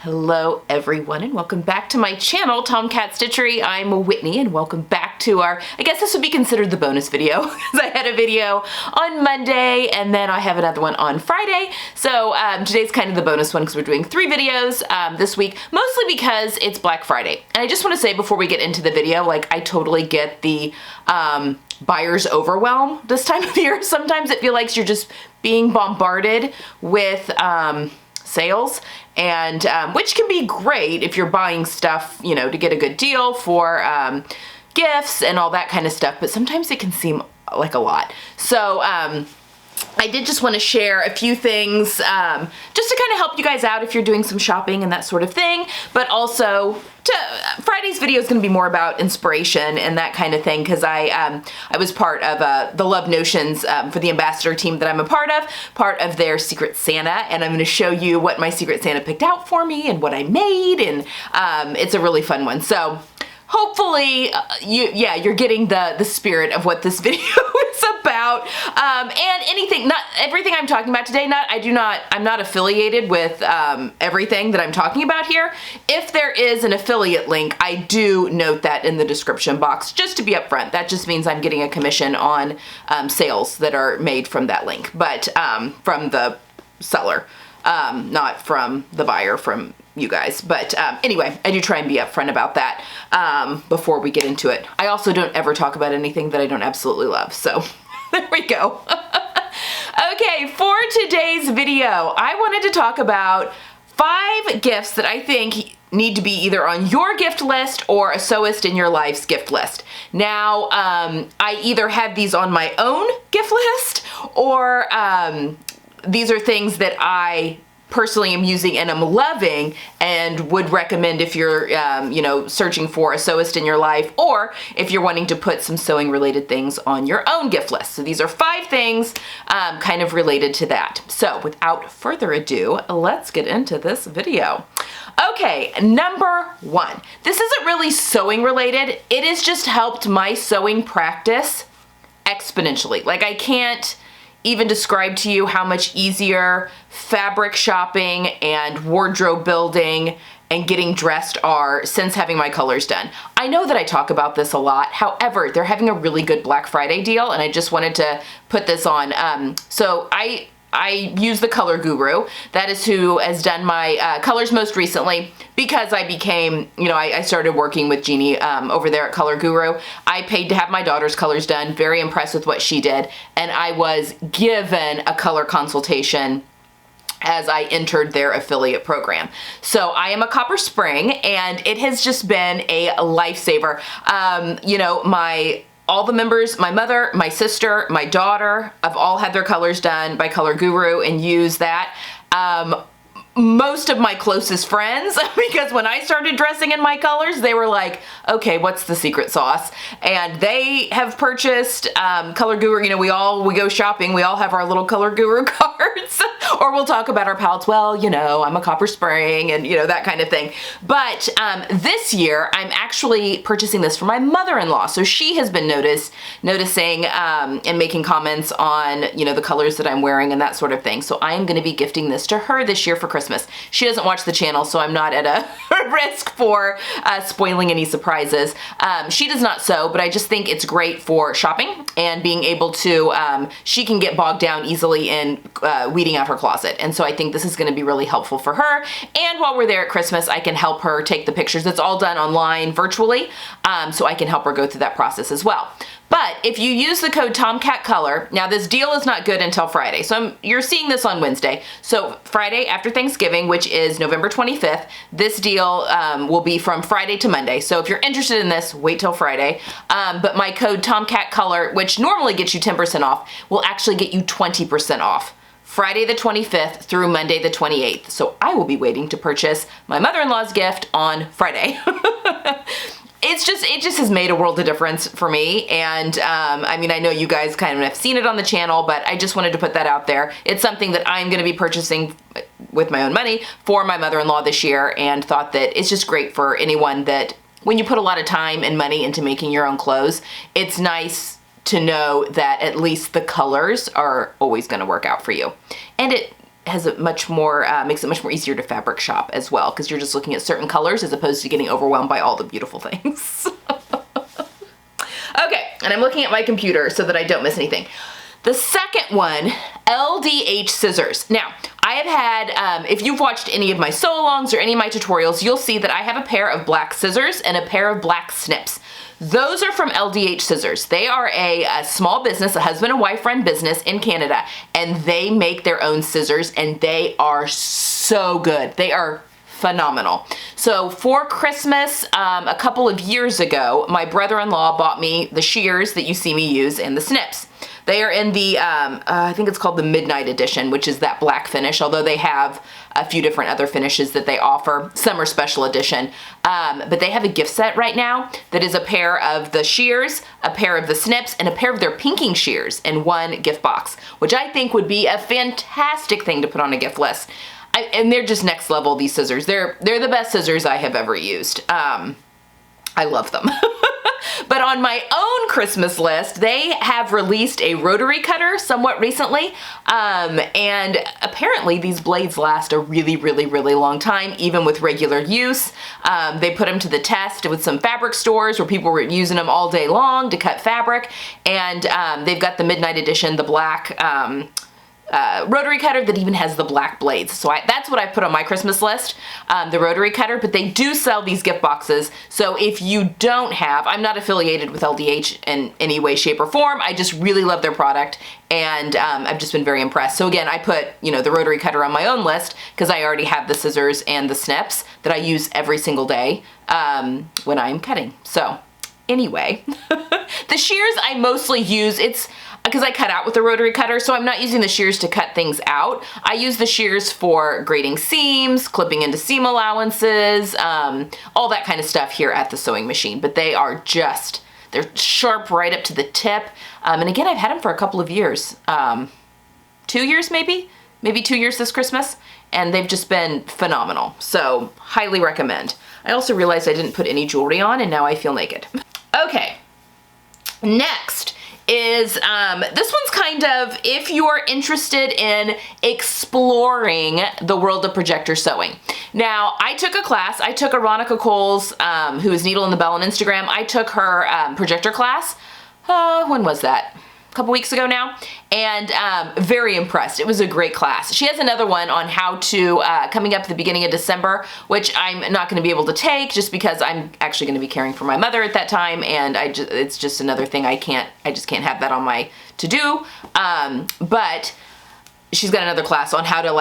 Hello everyone and welcome back to my channel, Tomcat Stitchery. I'm Whitney and welcome back to our, I guess this would be considered the bonus video because I had a video on Monday and then I have another one on Friday. So today's kind of the bonus one because we're doing 3 videos this week, mostly because it's Black Friday. And I just want to say before we get into the video, like I totally get the buyer's overwhelm this time of year. Sometimes it feels like you're just being bombarded with sales, and which can be great if you're buying stuff, you know, to get a good deal for gifts and all that kind of stuff, but sometimes it can seem like a lot. So I did just want to share a few things just to kind of help you guys out if you're doing some shopping and that sort of thing, but also Friday's video is going to be more about inspiration and that kind of thing because I was part of the Love Notions for the ambassador team that I'm a part of their Secret Santa, and I'm going to show you what my Secret Santa picked out for me and what I made, and it's a really fun one. So hopefully, you're getting the spirit of what this video is about, and anything, not everything I'm talking about today. I'm not affiliated with everything that I'm talking about here. If there is an affiliate link, I do note that in the description box, just to be upfront. That just means I'm getting a commission on sales that are made from that link, but from the seller, not from the buyer, from you guys. But anyway, I do try and be upfront about that before we get into it. I also don't ever talk about anything that I don't absolutely love. So there we go. Okay, for today's video, I wanted to talk about 5 gifts that I think need to be either on your gift list or a Sewist in your life's gift list. Now, I either have these on my own gift list or these are things that I personally am using and I'm loving and would recommend if you're you know, searching for a Sewist in your life, or if you're wanting to put some sewing related things on your own gift list. So these are 5 things kind of related to that. So without further ado, let's get into this video. Okay, number 1. This isn't really sewing related. It has just helped my sewing practice exponentially. Like I can't even describe to you how much easier fabric shopping and wardrobe building and getting dressed are since having my colors done. I know that I talk about this a lot. However, they're having a really good Black Friday deal and I just wanted to put this on. So I use the Color Guru. That is who has done my colors most recently because I became, you know, I started working with Jeannie over there at Color Guru. I paid to have my daughter's colors done, very impressed with what she did, and I was given a color consultation as I entered their affiliate program. So I am a Copper Spring and it has just been a lifesaver. You know, all the members, my mother, my sister, my daughter, have all had their colors done by Color Guru and use that. Most of my closest friends, because when I started dressing in my colors, they were like, okay, what's the secret sauce? And they have purchased Color Guru. You know, we go shopping, we all have our little Color Guru cards, or we'll talk about our palettes. Well, you know, I'm a Copper Spring and, you know, that kind of thing. But this year, I'm actually purchasing this for my mother-in-law. So she has been noticing and making comments on, you know, the colors that I'm wearing and that sort of thing. So I am going to be gifting this to her this year for Christmas. She doesn't watch the channel, so I'm not at a risk for spoiling any surprises. She does not sew, but I just think it's great for shopping and being able to, she can get bogged down easily in weeding out her closet. And so I think this is going to be really helpful for her. And while we're there at Christmas, I can help her take the pictures. It's all done online virtually, so I can help her go through that process as well. But if you use the code TOMCATColor, now this deal is not good until Friday. So you're seeing this on Wednesday. So Friday after Thanksgiving, which is November 25th, this deal will be from Friday to Monday. So if you're interested in this, wait till Friday. But my code TOMCATColor, which normally gets you 10% off, will actually get you 20% off. Friday the 25th through Monday the 28th. So I will be waiting to purchase my mother-in-law's gift on Friday. It just has made a world of difference for me, and I mean, I know you guys kind of have seen it on the channel, but I just wanted to put that out there. It's something that I'm going to be purchasing with my own money for my mother-in-law this year, and thought that it's just great for anyone that, when you put a lot of time and money into making your own clothes, it's nice to know that at least the colors are always going to work out for you. And it has a much more, makes it much more easier to fabric shop as well, because you're just looking at certain colors as opposed to getting overwhelmed by all the beautiful things. Okay, and I'm looking at my computer so that I don't miss anything. The second one, LDH Scissors. Now, I have had, if you've watched any of my sew-alongs or any of my tutorials, you'll see that I have a pair of black scissors and a pair of black snips. Those are from LDH Scissors. They are a small business, a husband and wife run business in Canada, and they make their own scissors, and they are so good. They are phenomenal. So for Christmas, a couple of years ago, my brother-in-law bought me the shears that you see me use and the snips. They are in the, I think it's called the Midnight Edition, which is that black finish, although they have a few different other finishes that they offer. Some are special edition. But they have a gift set right now that is a pair of the shears, a pair of the snips, and a pair of their pinking shears in one gift box, which I think would be a fantastic thing to put on a gift list. And they're just next level, these scissors. They're the best scissors I have ever used. I love them. But on my own Christmas list, they have released a rotary cutter somewhat recently, and apparently these blades last a really, really, really long time, even with regular use. They put them to the test with some fabric stores where people were using them all day long to cut fabric, and they've got the Midnight Edition, the black rotary cutter that even has the black blades. So that's what I put on my Christmas list, the rotary cutter, but they do sell these gift boxes. So if you don't have, I'm not affiliated with LDH in any way, shape, or form. I just really love their product, and I've just been very impressed. So again, I put, the rotary cutter on my own list because I already have the scissors and the snips that I use every single day when I'm cutting. So anyway, the shears I mostly use, it's because I cut out with the rotary cutter, so I'm not using the shears to cut things out. I use the shears for grading seams, clipping into seam allowances, all that kind of stuff here at the sewing machine. But they are just, they're sharp right up to the tip. And again, I've had them for a couple of years. 2 years maybe? Maybe 2 years this Christmas. And they've just been phenomenal. So highly recommend. I also realized I didn't put any jewelry on, and now I feel naked. Okay, next is, this one's kind of, if you are interested in exploring the world of projector sewing. Now, I took a class, I took Aronica Cole's, who is Needle in the Bell on Instagram, I took her projector class, when was that? A couple weeks ago now, and very impressed. It was a great class. She has another one on how to, coming up at the beginning of December, which I'm not going to be able to take just because I'm actually going to be caring for my mother at that time, and it's just another thing I just can't have that on my to-do. But she's got another class on how to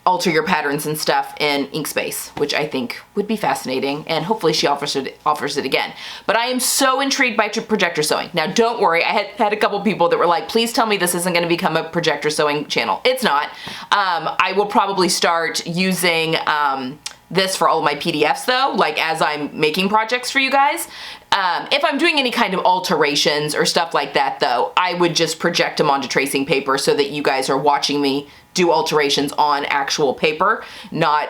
alter your patterns and stuff in Inkspace, which I think would be fascinating, and hopefully she offers it again. But I am so intrigued by projector sewing. Now don't worry, I had a couple people that were like, please tell me this isn't going to become a projector sewing channel. It's not. I will probably start using this for all of my PDFs though, as I'm making projects for you guys. If I'm doing any kind of alterations or stuff like that though, I would just project them onto tracing paper so that you guys are watching me do alterations on actual paper, not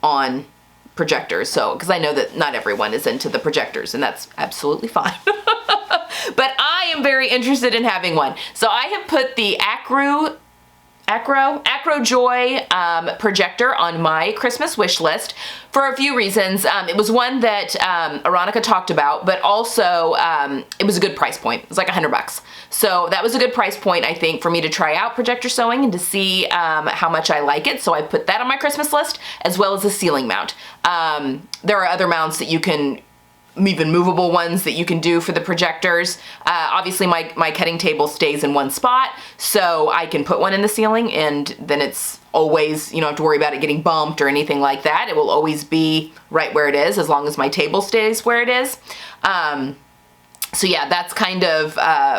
on projectors. So, because I know that not everyone is into the projectors, and that's absolutely fine. But I am very interested in having one. So I have put the Acro Joy projector on my Christmas wish list for a few reasons. It was one that Aronica talked about, but also it was a good price point. It was like $100. So that was a good price point, I think, for me to try out projector sewing and to see how much I like it. So I put that on my Christmas list, as well as a ceiling mount. There are other mounts that you can, even movable ones that you can do for the projectors. Obviously my cutting table stays in one spot, so I can put one in the ceiling, and then it's always, you don't have to worry about it getting bumped or anything like that. It will always be right where it is, as long as my table stays where it is. So yeah, that's kind of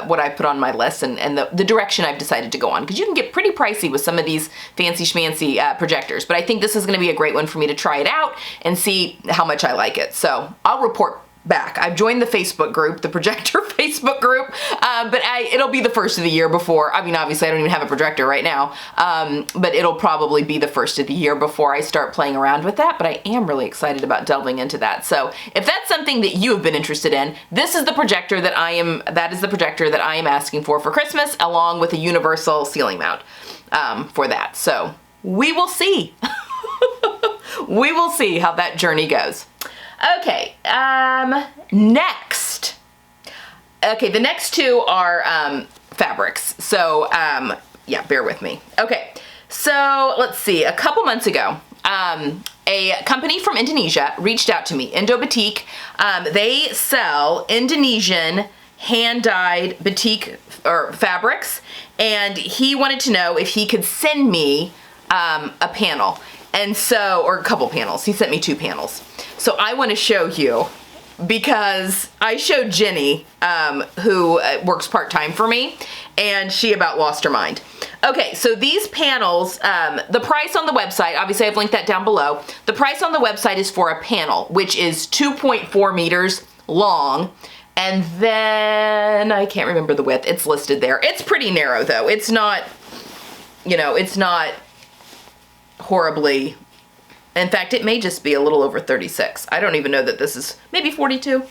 what I put on my list, and the direction I've decided to go on, because you can get pretty pricey with some of these fancy schmancy projectors, but I think this is going to be a great one for me to try it out and see how much I like it. So I'll report back. I've joined the Facebook group, the Projector Facebook group, but it'll be the first of the year before, I mean, obviously I don't even have a projector right now, but it'll probably be the first of the year before I start playing around with that, but I am really excited about delving into that. So if that's something that you have been interested in, this is the projector that is the projector that I am asking for Christmas, along with a universal ceiling mount for that. So we will see. We will see how that journey goes. Okay, next. Okay, the next two are fabrics. So, yeah, bear with me. Okay, so let's see. A couple months ago, a company from Indonesia reached out to me, Indo Batik. They sell Indonesian hand-dyed batik or fabrics, and he wanted to know if he could send me a panel. And so, or a couple panels. He sent me 2 panels. So I want to show you, because I showed Jenny, who works part-time for me, and she about lost her mind. Okay, so these panels, the price on the website, obviously I've linked that down below. The price on the website is for a panel, which is 2.4 meters long. And then, I can't remember the width, it's listed there. It's pretty narrow though. It's not, you know, it's not horribly, in fact, it may just be a little over 36. I don't even know that this is, maybe 42.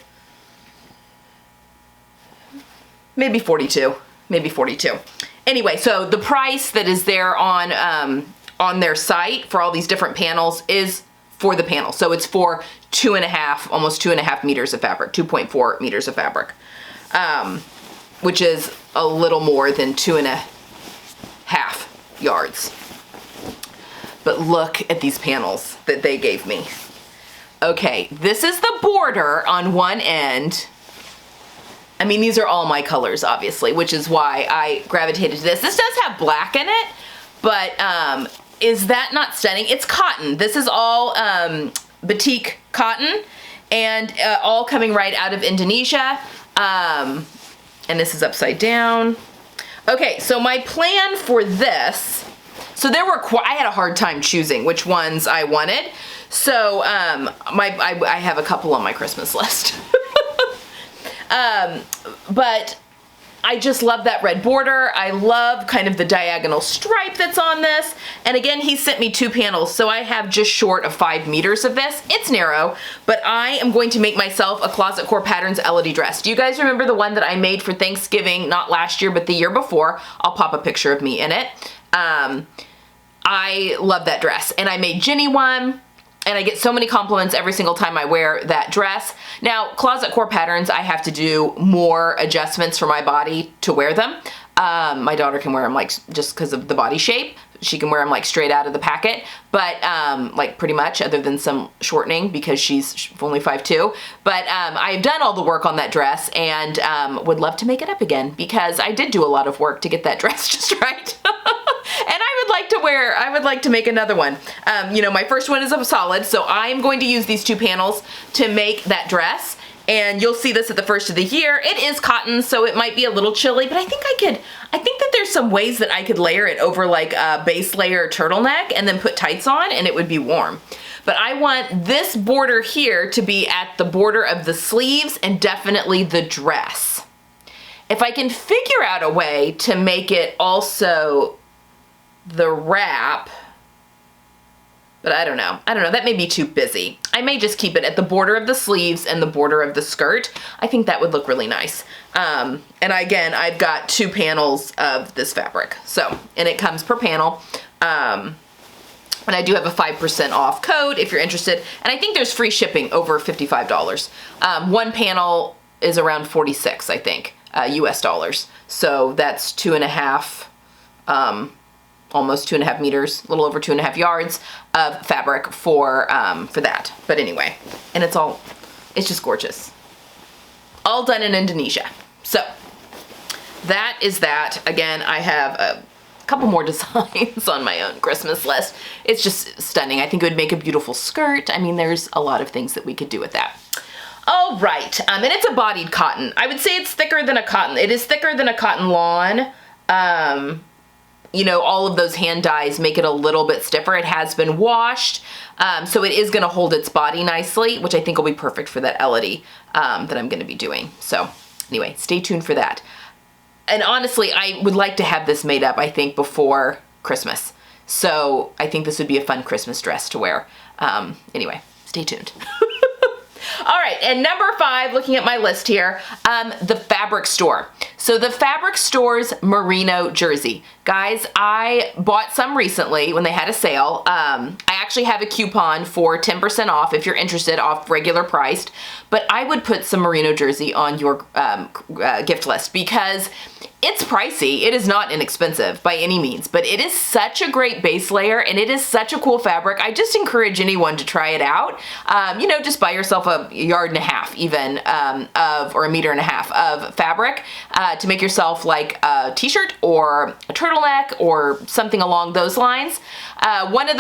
Maybe 42. Maybe 42. Anyway, so the price that is there on their site for all these different panels is for the panel. So it's for 2.5, almost 2.5 meters of fabric, 2.4 meters of fabric, which is a little more than 2.5 yards. But look at these panels that they gave me. Okay, this is the border on one end. I mean, these are all my colors, obviously, which is why I gravitated to this. This does have black in it, but is that not stunning? It's cotton. This is all batik cotton, and all coming right out of Indonesia. And this is upside down. Okay, so my plan for this, so there were I had a hard time choosing which ones I wanted. So I have a couple on my Christmas list. But I just love that red border. I love kind of the diagonal stripe that's on this. And again, he sent me 2 panels, so I have just short of 5 meters of this. It's narrow, but I am going to make myself a Closet Core Patterns Elodie dress. Do you guys remember the one that I made for Thanksgiving, not last year, but the year before? I'll pop a picture of me in it. I love that dress, and I made Jenny one, and I get so many compliments every single time I wear that dress. Now, Closet Core Patterns, I have to do more adjustments for my body to wear them. My daughter can wear them like just because of the body shape. She can wear them like straight out of the packet, but like pretty much, other than some shortening because she's only 5'2". But I've done all the work on that dress, and would love to make it up again because I did do a lot of work to get that dress just right. And I would like to make another one. You know, my first one is a solid, so I'm going to use these 2 panels to make that dress. And you'll see this at the first of the year. It is cotton, so it might be a little chilly, but I think that there's some ways that I could layer it over like a base layer turtleneck and then put tights on, and it would be warm. But I want this border here to be at the border of the sleeves and definitely the dress. If I can figure out a way to make it also the wrap, but I don't know, that may be too busy. I may just keep it at the border of the sleeves and the border of the skirt. I think that would look really nice. And again, I've got 2 panels of this fabric, so, and it comes per panel. And I do have a 5% off code if you're interested, and I think there's free shipping over $55. One panel is around 46, I think, US dollars. So that's 2.5, almost 2.5 meters, a little over 2.5 yards of fabric for that. But anyway, and it's just gorgeous. All done in Indonesia. So that is that. Again, I have a couple more designs on my own Christmas list. It's just stunning. I think it would make a beautiful skirt. I mean, there's a lot of things that we could do with that. All right, and it's a bodied cotton. I would say it's thicker than a cotton. It is thicker than a cotton lawn. you know, all of those hand dyes make it a little bit stiffer. It has been washed, so it is gonna hold its body nicely, which I think will be perfect for that Elodie that I'm gonna be doing. So anyway, stay tuned for that. And honestly, I would like to have this made up, I think, before Christmas. So I think this would be a fun Christmas dress to wear. Anyway, stay tuned. All right, and number 5, looking at my list here, the Fabric Store. So the Fabric Store's merino jersey. Guys, I bought some recently when they had a sale. I actually have a coupon for 10% off if you're interested, off regular priced, but I would put some merino jersey on your gift list because it's pricey. It is not inexpensive by any means, but it is such a great base layer and it is such a cool fabric. I just encourage anyone to try it out. You know, just buy yourself a yard and a half even or a meter and a half of fabric to make yourself like a t-shirt or a turtleneck or something along those lines. One of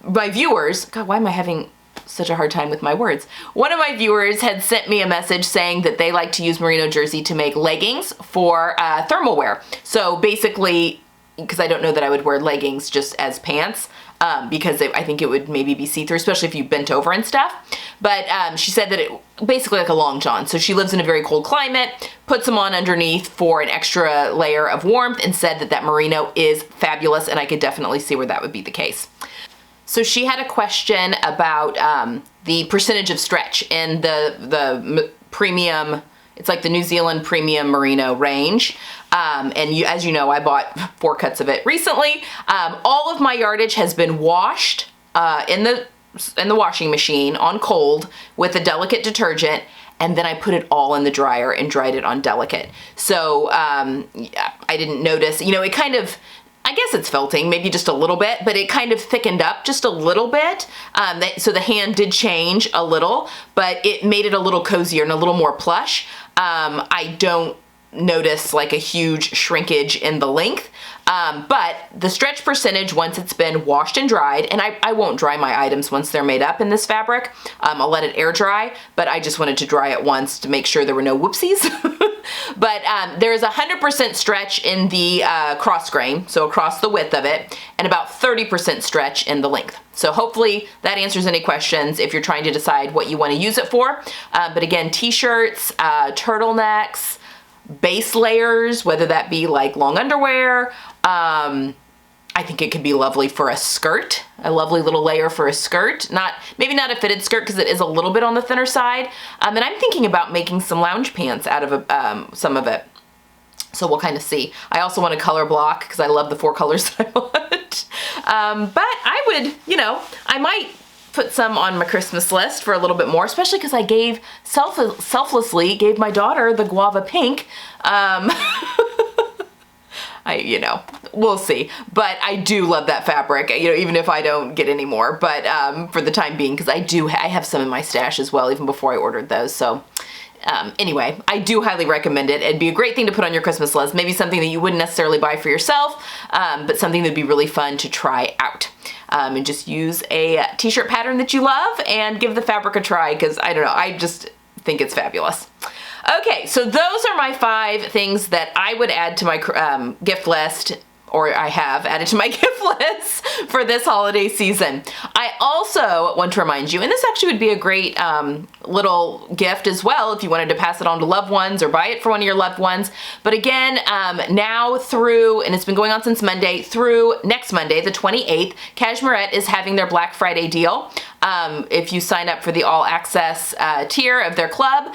my viewers, God, why am I having such a hard time with my words? One of my viewers had sent me a message saying that they like to use merino jersey to make leggings for thermal wear. So basically, because I don't know that I would wear leggings just as pants, because I think it would maybe be see-through, especially if you bent over and stuff. But she said that it basically like a long john. So she lives in a very cold climate, puts them on underneath for an extra layer of warmth, and said that that merino is fabulous, and I could definitely see where that would be the case. So she had a question about the percentage of stretch in the premium, it's like the New Zealand premium merino range. And as you know, I bought 4 cuts of it recently. All of my yardage has been washed in the washing machine on cold with a delicate detergent, and then I put it all in the dryer and dried it on delicate. So I didn't notice, you know, it kind of, I guess it's felting, maybe just a little bit, but it kind of thickened up just a little bit. So the hand did change a little, but it made it a little cozier and a little more plush. I don't notice like a huge shrinkage in the length, but the stretch percentage once it's been washed and dried, and I won't dry my items once they're made up in this fabric. I'll let it air dry, but I just wanted to dry it once to make sure there were no whoopsies. But there's 100% stretch in the cross grain, so across the width of it, and about 30% stretch in the length. So hopefully that answers any questions if you're trying to decide what you want to use it for. But again, t-shirts, turtlenecks, base layers, whether that be like long underwear. I think it could be lovely for a skirt, a lovely little layer for a skirt. Maybe not a fitted skirt because it is a little bit on the thinner side. And I'm thinking about making some lounge pants out of some of it. So we'll kind of see. I also want a color block because I love the 4 colors that I want. But I would, you know, I might put some on my Christmas list for a little bit more, especially because I selflessly gave my daughter the guava pink. You know, we'll see. But I do love that fabric, you know, even if I don't get any more. But for the time being, because I have some in my stash as well, even before I ordered those. So anyway, I do highly recommend it. It'd be a great thing to put on your Christmas list. Maybe something that you wouldn't necessarily buy for yourself, but something that'd be really fun to try out. And just use a t-shirt pattern that you love and give the fabric a try, because I don't know, I just think it's fabulous. Okay, so those are my 5 things that I would add to my gift list, or I have added to my gift list for this holiday season. I also want to remind you, and this actually would be a great little gift as well if you wanted to pass it on to loved ones or buy it for one of your loved ones. But again, now through, and it's been going on since Monday, through next Monday, the 28th, Cashmerette is having their Black Friday deal. If you sign up for the all access tier of their club,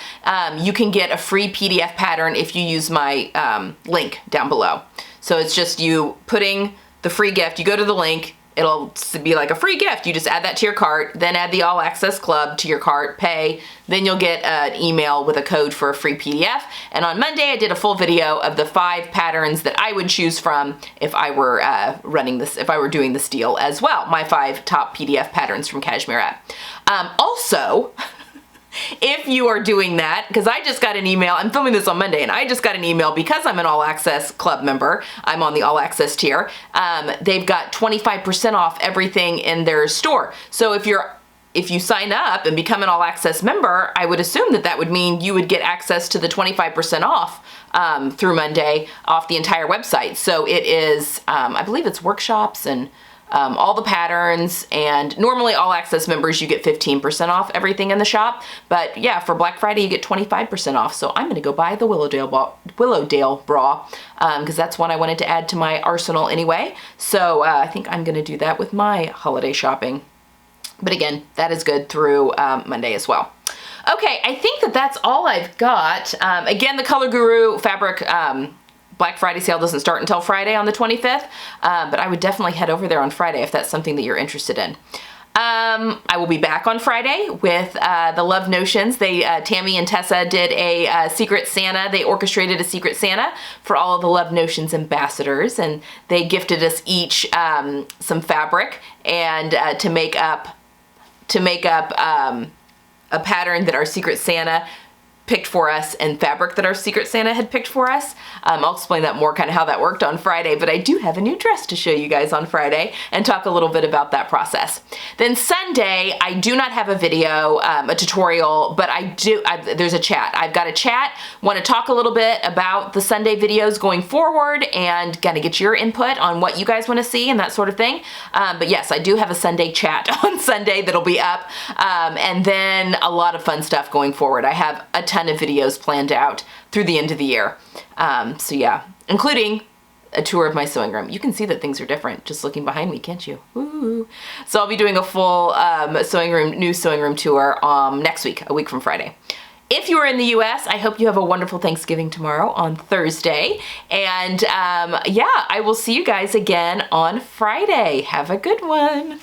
you can get a free PDF pattern if you use my link down below. So it's just you putting the free gift, you go to the link, it'll be like a free gift. You just add that to your cart, then add the all access club to your cart, pay, then you'll get an email with a code for a free PDF. And on Monday, I did a full video of the 5 patterns that I would choose from if I were if I were doing this deal as well. My 5 top PDF patterns from Cashmerette. Also, if you are doing that, because I just got an email, I'm filming this on Monday, and I just got an email because I'm an All Access Club member, I'm on the All Access tier, they've got 25% off everything in their store. So if if you sign up and become an All Access member, I would assume that that would mean you would get access to the 25% off through Monday off the entire website. So it is, I believe it's workshops and all the patterns, and normally All Access members you get 15% off everything in the shop, but yeah, for Black Friday you get 25% off. So I'm gonna go buy the Willowdale bra because that's one I wanted to add to my arsenal anyway. So I think I'm gonna do that with my holiday shopping. But again, that is good through Monday as well. Okay, I think that that's all I've got. Again, the Color Guru fabric Black Friday sale doesn't start until Friday on the 25th, but I would definitely head over there on Friday if that's something that you're interested in. I will be back on Friday with the Love Notions. Tammy and Tessa did a Secret Santa. They orchestrated a Secret Santa for all of the Love Notions ambassadors, and they gifted us each some fabric and to make up a pattern that our Secret Santa picked for us and fabric that our Secret Santa had picked for us. I'll explain that more, kind of how that worked on Friday, but I do have a new dress to show you guys on Friday and talk a little bit about that process. Then Sunday, I do not have a video, a tutorial, but there's a chat. I've got a chat, want to talk a little bit about the Sunday videos going forward and kind of get your input on what you guys want to see and that sort of thing. But yes, I do have a Sunday chat on Sunday that'll be up, and then a lot of fun stuff going forward. I have a ton of videos planned out through the end of the year. So yeah, including a tour of my sewing room. You can see that things are different just looking behind me, can't you? Ooh. So I'll be doing a full new sewing room tour next week, a week from Friday. If you are in the US, I hope you have a wonderful Thanksgiving tomorrow on Thursday. And yeah, I will see you guys again on Friday. Have a good one.